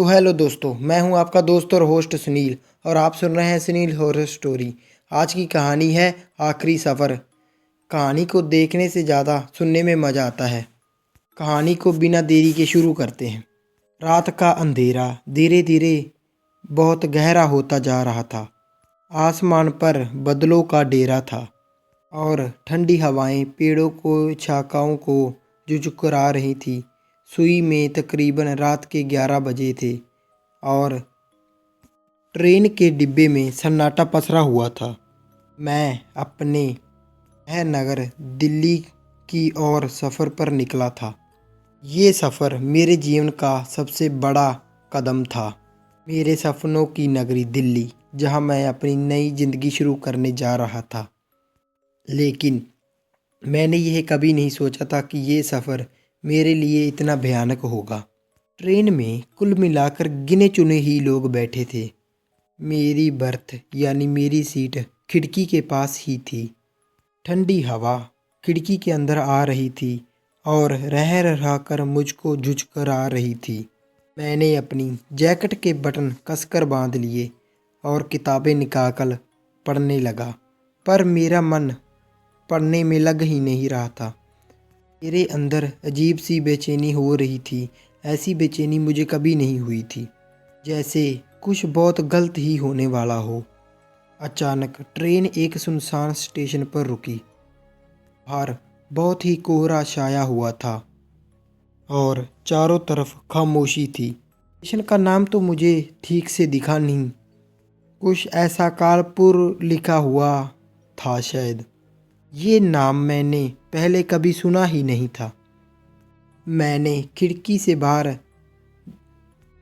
तो हेलो दोस्तों, मैं हूं आपका दोस्त और होस्ट सुनील और आप सुन रहे हैं सुनील हॉरर स्टोरी। आज की कहानी है आखिरी सफ़र। कहानी को देखने से ज़्यादा सुनने में मज़ा आता है। कहानी को बिना देरी के शुरू करते हैं। रात का अंधेरा धीरे धीरे बहुत गहरा होता जा रहा था। आसमान पर बादलों का डेरा था और ठंडी हवाएं पेड़ों को शाखाओं को झुझुकरा रही थी। सुई में तकरीबन रात के 11 बजे थे और ट्रेन के डिब्बे में सन्नाटा पसरा हुआ था। मैं अपने नगर दिल्ली की ओर सफ़र पर निकला था। ये सफ़र मेरे जीवन का सबसे बड़ा कदम था। मेरे सपनों की नगरी दिल्ली, जहाँ मैं अपनी नई ज़िंदगी शुरू करने जा रहा था। लेकिन मैंने यह कभी नहीं सोचा था कि ये सफ़र मेरे लिए इतना भयानक होगा। ट्रेन में कुल मिलाकर गिने चुने ही लोग बैठे थे। मेरी बर्थ यानी मेरी सीट खिड़की के पास ही थी। ठंडी हवा खिड़की के अंदर आ रही थी और रह रहा कर मुझको झुझकरा रही थी। मैंने अपनी जैकेट के बटन कसकर बांध लिए और किताबें निकालकर पढ़ने लगा, पर मेरा मन पढ़ने में लग ही नहीं रहा था। मेरे अंदर अजीब सी बेचैनी हो रही थी। ऐसी बेचैनी मुझे कभी नहीं हुई थी, जैसे कुछ बहुत गलत ही होने वाला हो। अचानक ट्रेन एक सुनसान स्टेशन पर रुकी। बाहर बहुत ही कोहरा छाया हुआ था और चारों तरफ खामोशी थी। स्टेशन का नाम तो मुझे ठीक से दिखा नहीं। कुछ ऐसा कालपुर लिखा हुआ था शायद। ये नाम मैंने पहले कभी सुना ही नहीं था। मैंने खिड़की से बाहर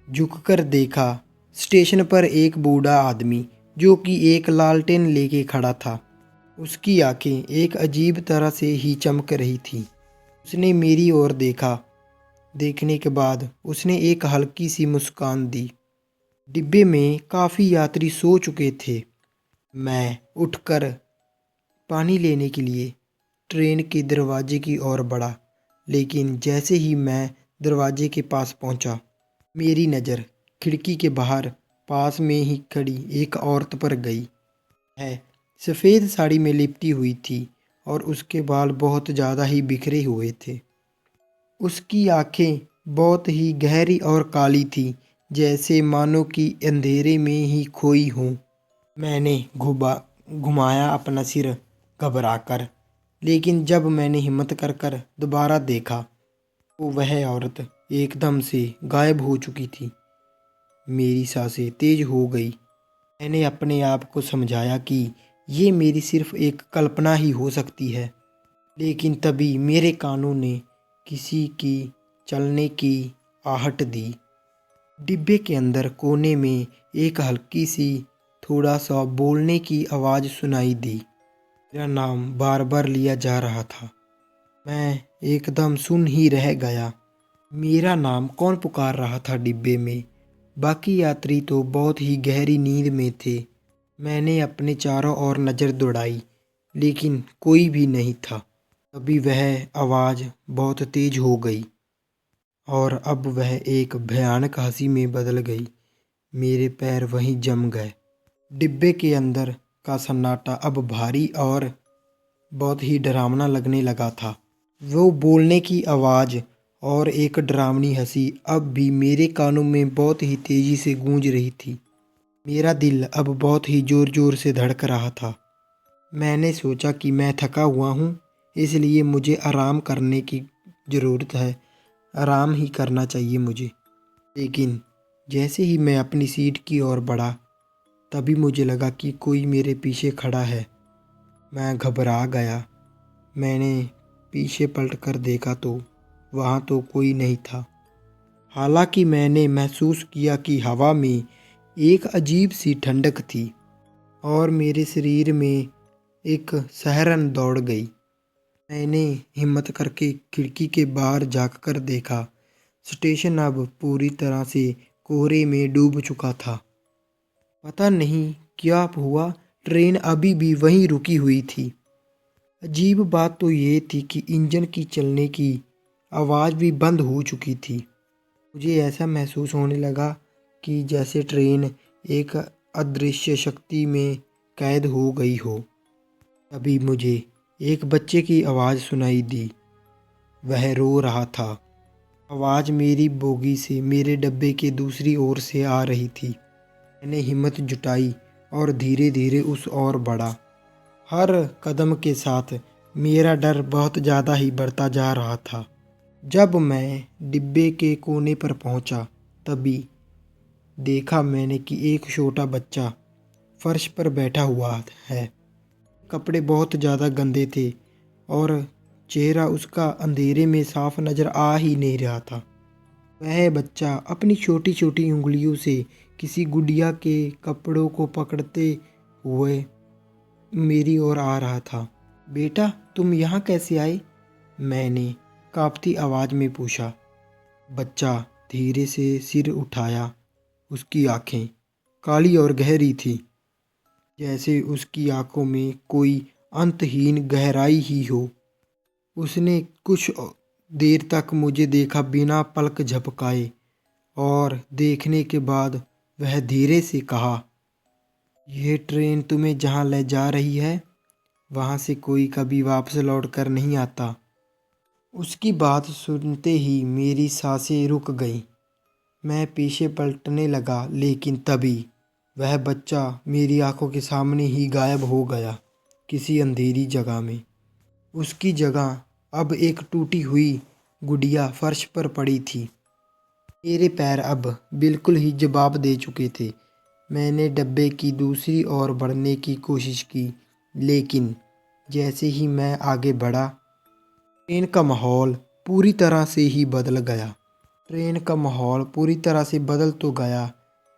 झुककर देखा। स्टेशन पर एक बूढ़ा आदमी जो कि एक लालटेन लेके खड़ा था। उसकी आंखें एक अजीब तरह से ही चमक रही थी। उसने मेरी ओर देखा। देखने के बाद उसने एक हल्की सी मुस्कान दी। डिब्बे में काफ़ी यात्री सो चुके थे। मैं उठकर पानी लेने के लिए ट्रेन के दरवाजे की ओर बढ़ा, लेकिन जैसे ही मैं दरवाजे के पास पहुंचा, मेरी नज़र खिड़की के बाहर पास में ही खड़ी एक औरत पर गई। है सफ़ेद साड़ी में लिपटी हुई थी और उसके बाल बहुत ज़्यादा ही बिखरे हुए थे। उसकी आंखें बहुत ही गहरी और काली थी, जैसे मानो कि अंधेरे में ही खोई हों। मैंने घुमाया अपना सिर घबराकर, लेकिन जब मैंने हिम्मत कर दोबारा देखा तो वह औरत एकदम से गायब हो चुकी थी। मेरी सांसें तेज हो गई। मैंने अपने आप को समझाया कि ये मेरी सिर्फ एक कल्पना ही हो सकती है, लेकिन तभी मेरे कानों ने किसी की चलने की आहट दी। डिब्बे के अंदर कोने में एक हल्की सी थोड़ा सा बोलने की आवाज़ सुनाई दी। मेरा नाम बार बार लिया जा रहा था। मैं एकदम सुन ही रह गया। मेरा नाम कौन पुकार रहा था डिब्बे में? बाकी यात्री तो बहुत ही गहरी नींद में थे। मैंने अपने चारों ओर नज़र दौड़ाई, लेकिन कोई भी नहीं था। तभी वह आवाज़ बहुत तेज हो गई और अब वह एक भयानक हंसी में बदल गई। मेरे पैर वहीं जम गए। डिब्बे के अंदर का सन्नाटा अब भारी और बहुत ही डरावना लगने लगा था। वो बोलने की आवाज़ और एक डरावनी हंसी अब भी मेरे कानों में बहुत ही तेज़ी से गूंज रही थी। मेरा दिल अब बहुत ही ज़ोर ज़ोर से धड़क रहा था। मैंने सोचा कि मैं थका हुआ हूँ, इसलिए मुझे आराम करने की ज़रूरत है। आराम ही करना चाहिए मुझे। लेकिन जैसे ही मैं अपनी सीट की ओर बढ़ा, तभी मुझे लगा कि कोई मेरे पीछे खड़ा है। मैं घबरा गया। मैंने पीछे पलटकर देखा तो वहाँ तो कोई नहीं था। हालांकि मैंने महसूस किया कि हवा में एक अजीब सी ठंडक थी और मेरे शरीर में एक सिहरन दौड़ गई। मैंने हिम्मत करके खिड़की के बाहर झांककर देखा। स्टेशन अब पूरी तरह से कोहरे में डूब चुका था। पता नहीं क्या हुआ, ट्रेन अभी भी वहीं रुकी हुई थी। अजीब बात तो ये थी कि इंजन की चलने की आवाज़ भी बंद हो चुकी थी। मुझे ऐसा महसूस होने लगा कि जैसे ट्रेन एक अदृश्य शक्ति में कैद हो गई हो। तभी मुझे एक बच्चे की आवाज़ सुनाई दी। वह रो रहा था। आवाज़ मेरी बोगी से, मेरे डब्बे के दूसरी ओर से आ रही थी। मैंने हिम्मत जुटाई और धीरे धीरे उस ओर बढ़ा। हर कदम के साथ मेरा डर बहुत ज़्यादा ही बढ़ता जा रहा था। जब मैं डिब्बे के कोने पर पहुंचा, तभी देखा मैंने कि एक छोटा बच्चा फर्श पर बैठा हुआ है। कपड़े बहुत ज़्यादा गंदे थे और चेहरा उसका अंधेरे में साफ नज़र आ ही नहीं रहा था। वह बच्चा अपनी छोटी छोटी उंगलियों से किसी गुड़िया के कपड़ों को पकड़ते हुए मेरी ओर आ रहा था। बेटा, तुम यहाँ कैसे आए? मैंने कांपती आवाज़ में पूछा। बच्चा धीरे से सिर उठाया। उसकी आंखें काली और गहरी थी, जैसे उसकी आंखों में कोई अंतहीन गहराई ही हो। उसने कुछ देर तक मुझे देखा बिना पलक झपकाए, और देखने के बाद वह धीरे से कहा, यह ट्रेन तुम्हें जहाँ ले जा रही है, वहाँ से कोई कभी वापस लौट कर नहीं आता। उसकी बात सुनते ही मेरी सांसें रुक गईं। मैं पीछे पलटने लगा, लेकिन तभी वह बच्चा मेरी आंखों के सामने ही गायब हो गया, किसी अंधेरी जगह में। उसकी जगह अब एक टूटी हुई गुड़िया फर्श पर पड़ी थी। मेरे पैर अब बिल्कुल ही जवाब दे चुके थे। मैंने डब्बे की दूसरी ओर बढ़ने की कोशिश की, लेकिन जैसे ही मैं आगे बढ़ा, ट्रेन का माहौल पूरी तरह से ही बदल गया। ट्रेन का माहौल पूरी तरह से बदल तो गया,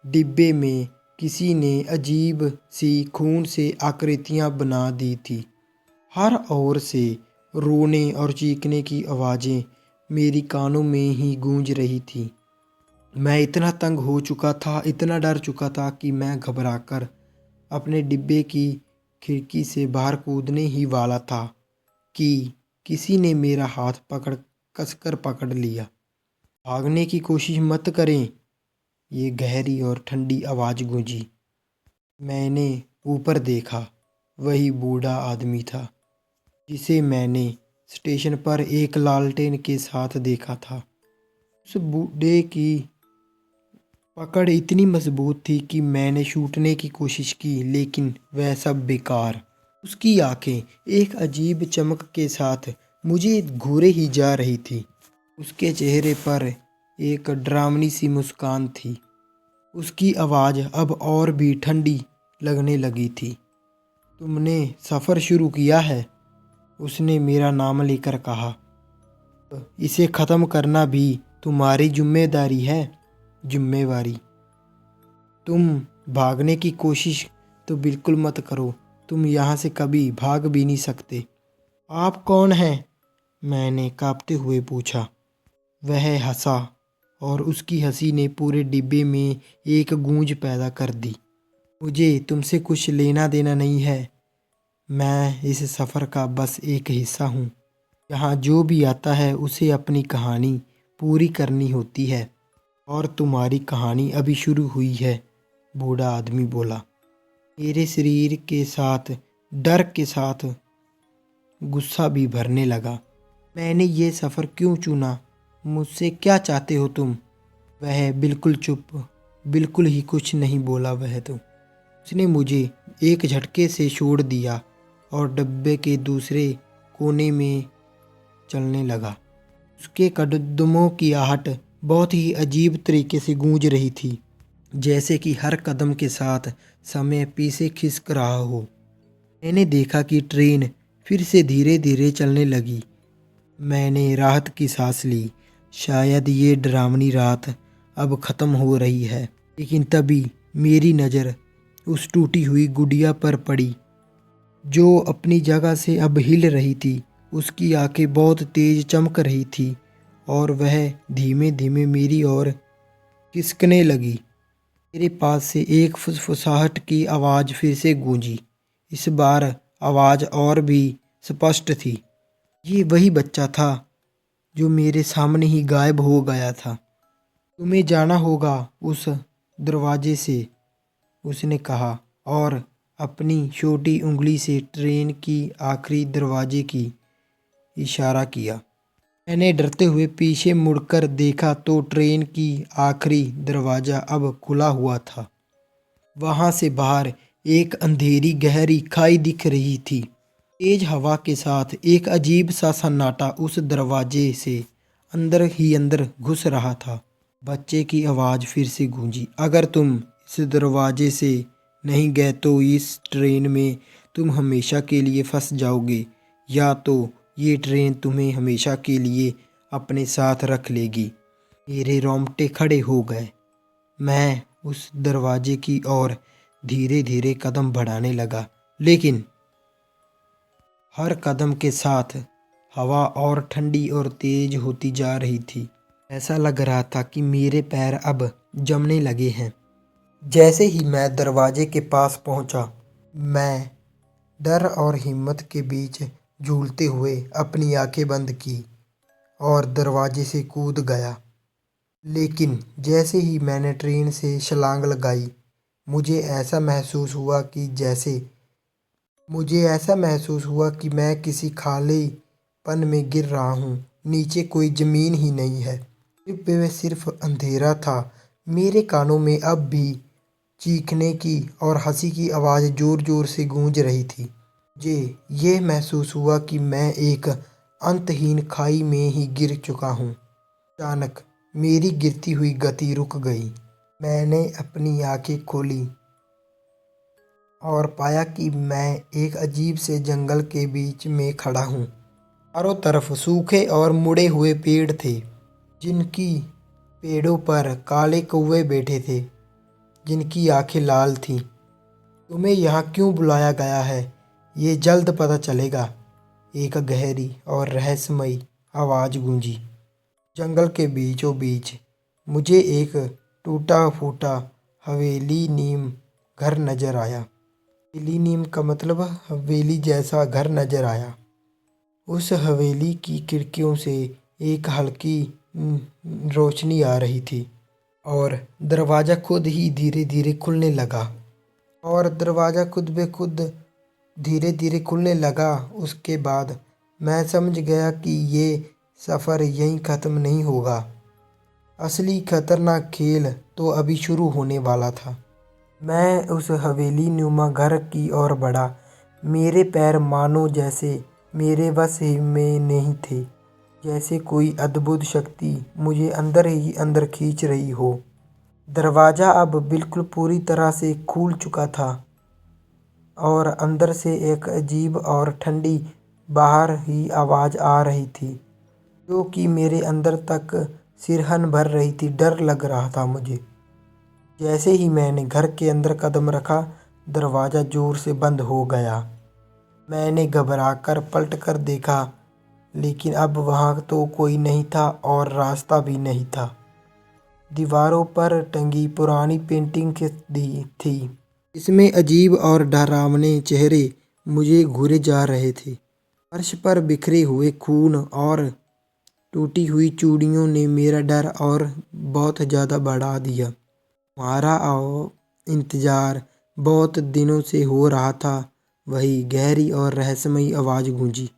डिब्बे में किसी ने अजीब सी खून से आकृतियां बना दी थी। हर ओर से रोने और चीखने की आवाज़ें मेरी कानों में ही गूंज रही थी। मैं इतना तंग हो चुका था, इतना डर चुका था कि मैं घबराकर अपने डिब्बे की खिड़की से बाहर कूदने ही वाला था कि किसी ने मेरा हाथ कसकर पकड़ लिया। भागने की कोशिश मत करें, ये गहरी और ठंडी आवाज़ गूंजी। मैंने ऊपर देखा। वही बूढ़ा आदमी था जिसे मैंने स्टेशन पर एक लालटेन के साथ देखा था। उस बूढ़े की पकड़ इतनी मजबूत थी कि मैंने छूटने की कोशिश की, लेकिन वह सब बेकार। उसकी आंखें एक अजीब चमक के साथ मुझे घूरे ही जा रही थी। उसके चेहरे पर एक डरावनी सी मुस्कान थी। उसकी आवाज़ अब और भी ठंडी लगने लगी थी। तुमने सफ़र शुरू किया है, उसने मेरा नाम लेकर कहा। इसे ख़त्म करना भी तुम्हारी जिम्मेदारी है। जिम्मेवारी। तुम भागने की कोशिश तो बिल्कुल मत करो, तुम यहाँ से कभी भाग भी नहीं सकते। आप कौन हैं? मैंने कांपते हुए पूछा। वह हंसा और उसकी हंसी ने पूरे डिब्बे में एक गूंज पैदा कर दी। मुझे तुमसे कुछ लेना देना नहीं है। मैं इस सफ़र का बस एक हिस्सा हूँ। यहाँ जो भी आता है उसे अपनी कहानी पूरी करनी होती है, और तुम्हारी कहानी अभी शुरू हुई है, बूढ़ा आदमी बोला। मेरे शरीर के साथ डर के साथ गुस्सा भी भरने लगा। मैंने ये सफ़र क्यों चुना? मुझसे क्या चाहते हो तुम? वह बिल्कुल चुप, बिल्कुल ही कुछ नहीं बोला। वह तो उसने मुझे एक झटके से छोड़ दिया और डब्बे के दूसरे कोने में चलने लगा। उसके कदमों की आहट बहुत ही अजीब तरीके से गूंज रही थी, जैसे कि हर कदम के साथ समय पीछे खिसक रहा हो। मैंने देखा कि ट्रेन फिर से धीरे धीरे चलने लगी। मैंने राहत की सांस ली। शायद ये डरावनी रात अब ख़त्म हो रही है। लेकिन तभी मेरी नज़र उस टूटी हुई गुड़िया पर पड़ी, जो अपनी जगह से अब हिल रही थी। उसकी आंखें बहुत तेज चमक रही थी और वह धीमे धीमे मेरी ओर खिसकने लगी। मेरे पास से एक फुसफुसाहट की आवाज़ फिर से गूंजी। इस बार आवाज़ और भी स्पष्ट थी। ये वही बच्चा था जो मेरे सामने ही गायब हो गया था। तुम्हें जाना होगा उस दरवाजे से, उसने कहा और अपनी छोटी उंगली से ट्रेन की आखिरी दरवाजे की इशारा किया। मैंने डरते हुए पीछे मुड़कर देखा तो ट्रेन की आखिरी दरवाज़ा अब खुला हुआ था। वहाँ से बाहर एक अंधेरी गहरी खाई दिख रही थी। तेज हवा के साथ एक अजीब सा सन्नाटा उस दरवाजे से अंदर ही अंदर घुस रहा था। बच्चे की आवाज़ फिर से गूंजी, अगर तुम इस दरवाजे से नहीं गए तो इस ट्रेन में तुम हमेशा के लिए फंस जाओगे, या तो ये ट्रेन तुम्हें हमेशा के लिए अपने साथ रख लेगी। मेरे रोंगटे खड़े हो गए। मैं उस दरवाजे की ओर धीरे धीरे कदम बढ़ाने लगा, लेकिन हर कदम के साथ हवा और ठंडी और तेज होती जा रही थी। ऐसा लग रहा था कि मेरे पैर अब जमने लगे हैं। जैसे ही मैं दरवाजे के पास पहुंचा, मैं डर और हिम्मत के बीच झूलते हुए अपनी आंखें बंद की और दरवाजे से कूद गया। लेकिन जैसे ही मैंने ट्रेन से छलांग लगाई, मुझे ऐसा महसूस हुआ कि मैं किसी खालीपन में गिर रहा हूँ। नीचे कोई ज़मीन ही नहीं है, सिर्फ अंधेरा था। मेरे कानों में अब भी चीखने की और हंसी की आवाज़ ज़ोर ज़ोर से गूंज रही थी। मुझे ये महसूस हुआ कि मैं एक अंतहीन खाई में ही गिर चुका हूँ। अचानक मेरी गिरती हुई गति रुक गई। मैंने अपनी आंखें खोली और पाया कि मैं एक अजीब से जंगल के बीच में खड़ा हूँ। चारों तरफ सूखे और मुड़े हुए पेड़ थे, जिनकी पेड़ों पर काले कौवे बैठे थे, जिनकी आंखें लाल थीं। तुम्हें यहाँ क्यों बुलाया गया है, ये जल्द पता चलेगा, एक गहरी और रहस्यमयी आवाज़ गूंजी। जंगल के बीचों बीच मुझे एक टूटा फूटा हवेली नीम घर नजर आया। हवेली नीम का मतलब हवेली जैसा घर नजर आया। उस हवेली की खिड़कियों से एक हल्की रोशनी आ रही थी और दरवाज़ा खुद ही धीरे धीरे खुलने लगा। उसके बाद मैं समझ गया कि ये सफ़र यहीं ख़त्म नहीं होगा। असली खतरनाक खेल तो अभी शुरू होने वाला था। मैं उस हवेली नुमा घर की ओर बढ़ा। मेरे पैर मानो जैसे मेरे बस में नहीं थे, जैसे कोई अद्भुत शक्ति मुझे अंदर ही अंदर खींच रही हो। दरवाज़ा अब बिल्कुल पूरी तरह से खुल चुका था और अंदर से एक अजीब और ठंडी बाहर ही आवाज़ आ रही थी, जो कि मेरे अंदर तक सिरहन भर रही थी। डर लग रहा था मुझे। जैसे ही मैंने घर के अंदर कदम रखा, दरवाज़ा ज़ोर से बंद हो गया। मैंने घबराकर पलट कर देखा, लेकिन अब वहाँ तो कोई नहीं था और रास्ता भी नहीं था। दीवारों पर टंगी पुरानी पेंटिंग थी, इसमें अजीब और डरावने चेहरे मुझे घूरे जा रहे थे। फर्श पर बिखरे हुए खून और टूटी हुई चूड़ियों ने मेरा डर और बहुत ज़्यादा बढ़ा दिया। तुम्हारा इंतज़ार बहुत दिनों से हो रहा था, वही गहरी और रहस्यमयी आवाज़ गूंजी।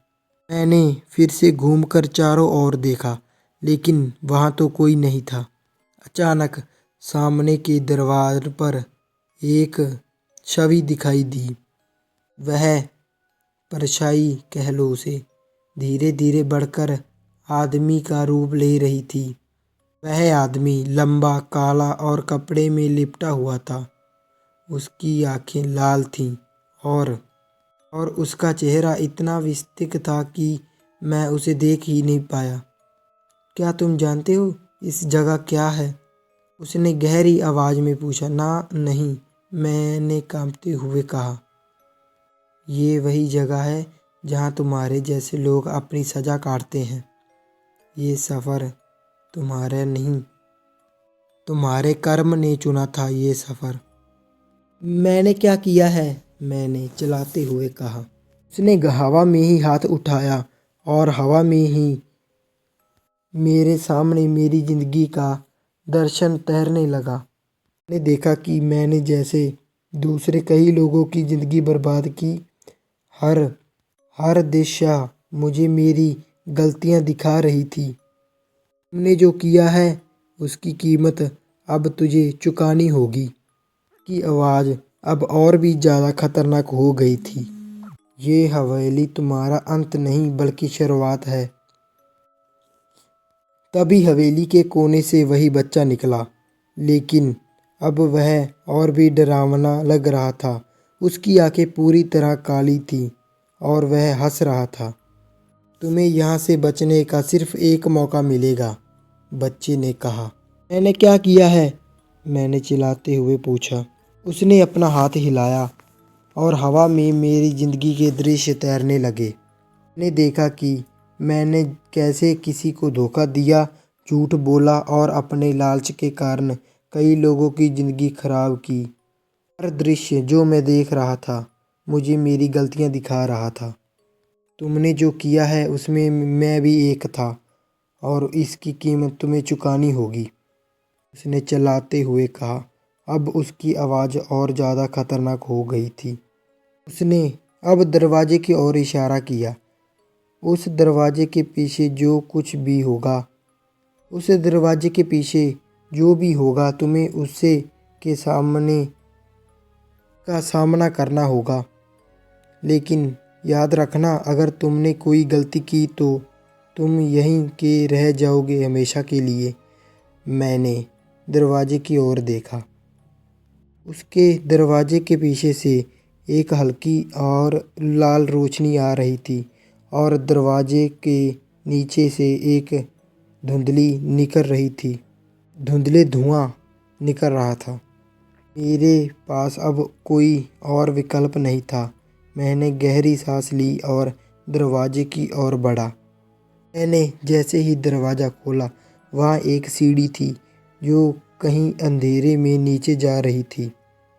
मैंने फिर से घूमकर चारों ओर देखा, लेकिन वहाँ तो कोई नहीं था। अचानक सामने के दरवाजे पर एक छवि दिखाई दी। वह परछाई कह लो उसे, धीरे धीरे बढ़कर आदमी का रूप ले रही थी। वह आदमी लंबा, काला और कपड़े में लिपटा हुआ था। उसकी आंखें लाल थीं और उसका चेहरा इतना विस्मित था कि मैं उसे देख ही नहीं पाया। क्या तुम जानते हो इस जगह क्या है? उसने गहरी आवाज़ में पूछा। नहीं, मैंने कांपते हुए कहा। ये वही जगह है जहाँ तुम्हारे जैसे लोग अपनी सज़ा काटते हैं। ये सफ़र तुम्हारा नहीं, तुम्हारे कर्म ने चुना था ये सफ़र। मैंने क्या किया है? मैंने चिल्लाते हुए कहा। उसने हवा में ही हाथ उठाया और हवा में ही मेरे सामने मेरी ज़िंदगी का दर्शन तैरने लगा। ने देखा कि मैंने जैसे दूसरे कई लोगों की ज़िंदगी बर्बाद की। हर हर दिशा मुझे मेरी गलतियां दिखा रही थी। तुमने जो किया है उसकी कीमत अब तुझे चुकानी होगी। की आवाज़ अब और भी ज़्यादा खतरनाक हो गई थी। ये हवेली तुम्हारा अंत नहीं बल्कि शुरुआत है। तभी हवेली के कोने से वही बच्चा निकला, लेकिन अब वह और भी डरावना लग रहा था। उसकी आंखें पूरी तरह काली थीं और वह हंस रहा था। तुम्हें यहाँ से बचने का सिर्फ एक मौका मिलेगा, बच्चे ने कहा। मैंने क्या किया है? मैंने चिल्लाते हुए पूछा। उसने अपना हाथ हिलाया और हवा में मेरी ज़िंदगी के दृश्य तैरने लगे। मैंने देखा कि मैंने कैसे किसी को धोखा दिया, झूठ बोला और अपने लालच के कारण कई लोगों की ज़िंदगी खराब की। हर दृश्य जो मैं देख रहा था मुझे मेरी गलतियां दिखा रहा था। तुमने जो किया है उसमें मैं भी एक था और इसकी कीमत तुम्हें चुकानी होगी, उसने चिल्लाते हुए कहा। अब उसकी आवाज़ और ज़्यादा खतरनाक हो गई थी। उसने अब दरवाजे की ओर इशारा किया। उस दरवाजे के पीछे जो कुछ भी होगा, उस दरवाजे के पीछे जो भी होगा तुम्हें उससे के सामने का सामना करना होगा। लेकिन याद रखना, अगर तुमने कोई गलती की तो तुम यहीं के रह जाओगे हमेशा के लिए। मैंने दरवाजे की ओर देखा। उसके दरवाजे के पीछे से एक हल्की और लाल रोशनी आ रही थी और दरवाजे के नीचे से एक धुंधली निकल रही थी। धुंधले धुआं निकल रहा था। मेरे पास अब कोई और विकल्प नहीं था। मैंने गहरी सांस ली और दरवाजे की ओर बढ़ा। मैंने जैसे ही दरवाज़ा खोला, वहाँ एक सीढ़ी थी जो कहीं अंधेरे में नीचे जा रही थी।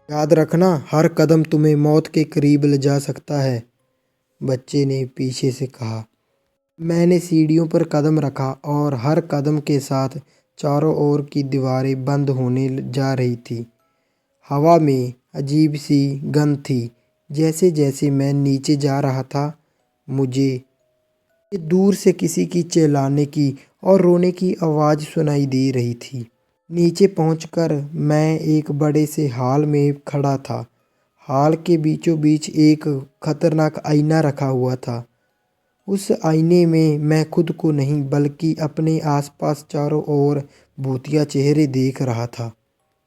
याद रखना, हर कदम तुम्हें मौत के करीब ले जा सकता है, बच्चे ने पीछे से कहा। मैंने सीढ़ियों पर कदम रखा और हर कदम के साथ चारों ओर की दीवारें बंद होने जा रही थी। हवा में अजीब सी गंध थी। जैसे जैसे मैं नीचे जा रहा था, मुझे दूर से किसी की चिल्लाने की और रोने की आवाज़ सुनाई दे रही थी। नीचे पहुंचकर मैं एक बड़े से हॉल में खड़ा था। हॉल के बीचों बीच एक खतरनाक आईना रखा हुआ था। उस आईने में मैं खुद को नहीं बल्कि अपने आसपास चारों ओर भूतिया चेहरे देख रहा था।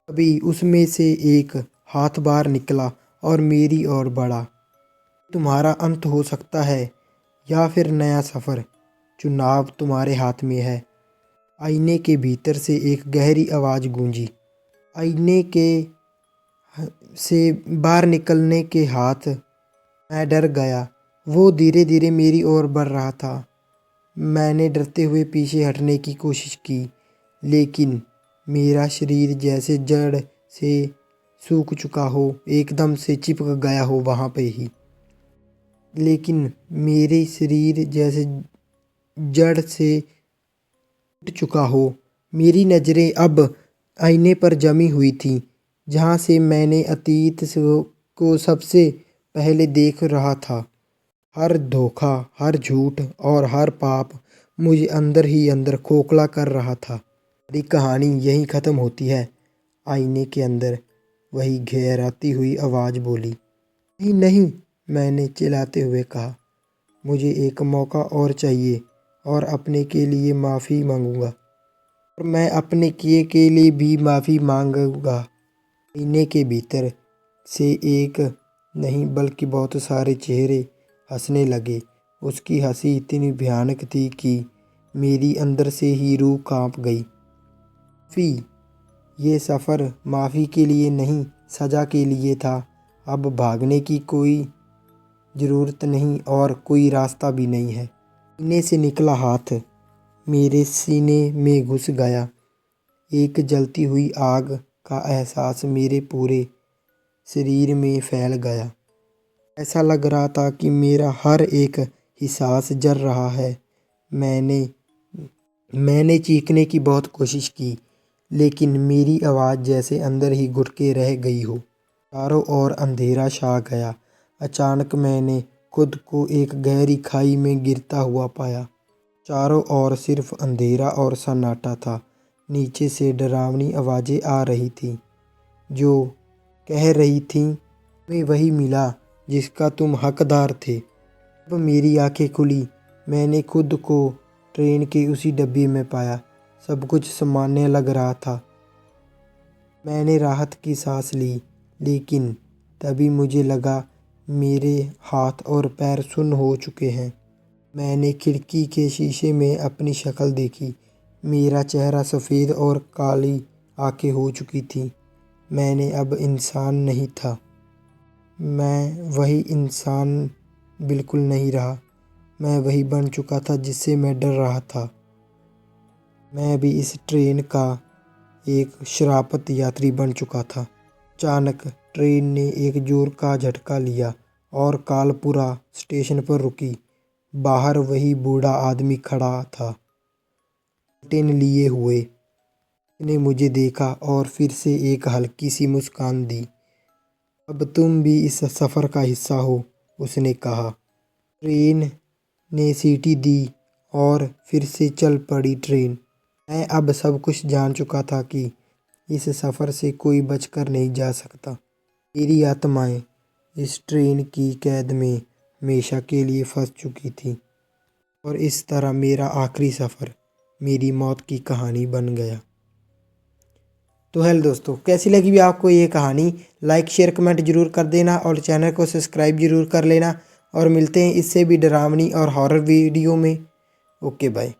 तभी उसमें से एक हाथ बाहर निकला और मेरी ओर बढ़ा। तुम्हारा अंत हो सकता है या फिर नया सफ़र, चुनाव तुम्हारे हाथ में है। आईने के भीतर से एक गहरी आवाज़ गूंजी। आईने के से बाहर निकलने के हाथ। मैं डर गया। वो धीरे धीरे मेरी ओर बढ़ रहा था। मैंने डरते हुए पीछे हटने की कोशिश की, लेकिन मेरा शरीर जैसे जड़ से सूख चुका हो, एकदम से चिपक गया हो वहाँ पे ही। लेकिन मेरे शरीर जैसे जड़ से टूट चुका हो। मेरी नज़रें अब आईने पर जमी हुई थीं, जहाँ से मैंने अतीत को सबसे पहले देख रहा था। हर धोखा, हर झूठ और हर पाप मुझे अंदर ही अंदर खोखला कर रहा था। मेरी कहानी यहीं ख़त्म होती है, आईने के अंदर वही घेराती हुई आवाज़ बोली। नहीं नहीं, मैंने चिल्लाते हुए कहा। मुझे एक मौका और चाहिए और अपने के लिए माफ़ी मांगूंगा, और मैं अपने किए के लिए भी माफ़ी मांगूंगा। आईने के भीतर से एक नहीं बल्कि बहुत सारे चेहरे हंसने लगे। उसकी हंसी इतनी भयानक थी कि मेरी अंदर से ही रूह कांप गई। माफ़ी, ये सफ़र माफ़ी के लिए नहीं, सज़ा के लिए था। अब भागने की कोई ज़रूरत नहीं और कोई रास्ता भी नहीं है। सीने से निकला हाथ मेरे सीने में घुस गया। एक जलती हुई आग का एहसास मेरे पूरे शरीर में फैल गया। ऐसा लग रहा था कि मेरा हर एक हिस्सा जल रहा है। मैंने चीखने की बहुत कोशिश की, लेकिन मेरी आवाज़ जैसे अंदर ही घुट के रह गई हो। चारों ओर अंधेरा छा गया। अचानक मैंने खुद को एक गहरी खाई में गिरता हुआ पाया। चारों ओर सिर्फ अंधेरा और सन्नाटा था। नीचे से डरावनी आवाज़ें आ रही थीं जो कह रही थीं, तुम्हें वही मिला जिसका तुम हकदार थे। जब मेरी आंखें खुली, मैंने खुद को ट्रेन के उसी डब्बे में पाया। सब कुछ सामान्य लग रहा था। मैंने राहत की सांस ली, लेकिन तभी मुझे लगा मेरे हाथ और पैर सुन्न हो चुके हैं। मैंने खिड़की के शीशे में अपनी शक्ल देखी। मेरा चेहरा सफ़ेद और काली आंखें हो चुकी थीं। मैंने अब इंसान नहीं था। मैं वही इंसान बिल्कुल नहीं रहा। मैं वही बन चुका था जिससे मैं डर रहा था। मैं भी इस ट्रेन का एक शराफत यात्री बन चुका था। अचानक ट्रेन ने एक जोर का झटका लिया और कालपुरा स्टेशन पर रुकी। बाहर वही बूढ़ा आदमी खड़ा था, टेन लिए हुए। उसने मुझे देखा और फिर से एक हल्की सी मुस्कान दी। अब तुम भी इस सफ़र का हिस्सा हो, उसने कहा। ट्रेन ने सीटी दी और फिर से चल पड़ी ट्रेन। मैं अब सब कुछ जान चुका था कि इस सफ़र से कोई बचकर नहीं जा सकता। मेरी आत्माएं इस ट्रेन की कैद में हमेशा के लिए फंस चुकी थी और इस तरह मेरा आखिरी सफ़र मेरी मौत की कहानी बन गया। तो हेलो दोस्तों, कैसी लगी भी आपको ये कहानी? लाइक शेयर कमेंट ज़रूर कर देना और चैनल को सब्सक्राइब ज़रूर कर लेना। और मिलते हैं इससे भी डरावनी और हॉरर वीडियो में। Okay bye.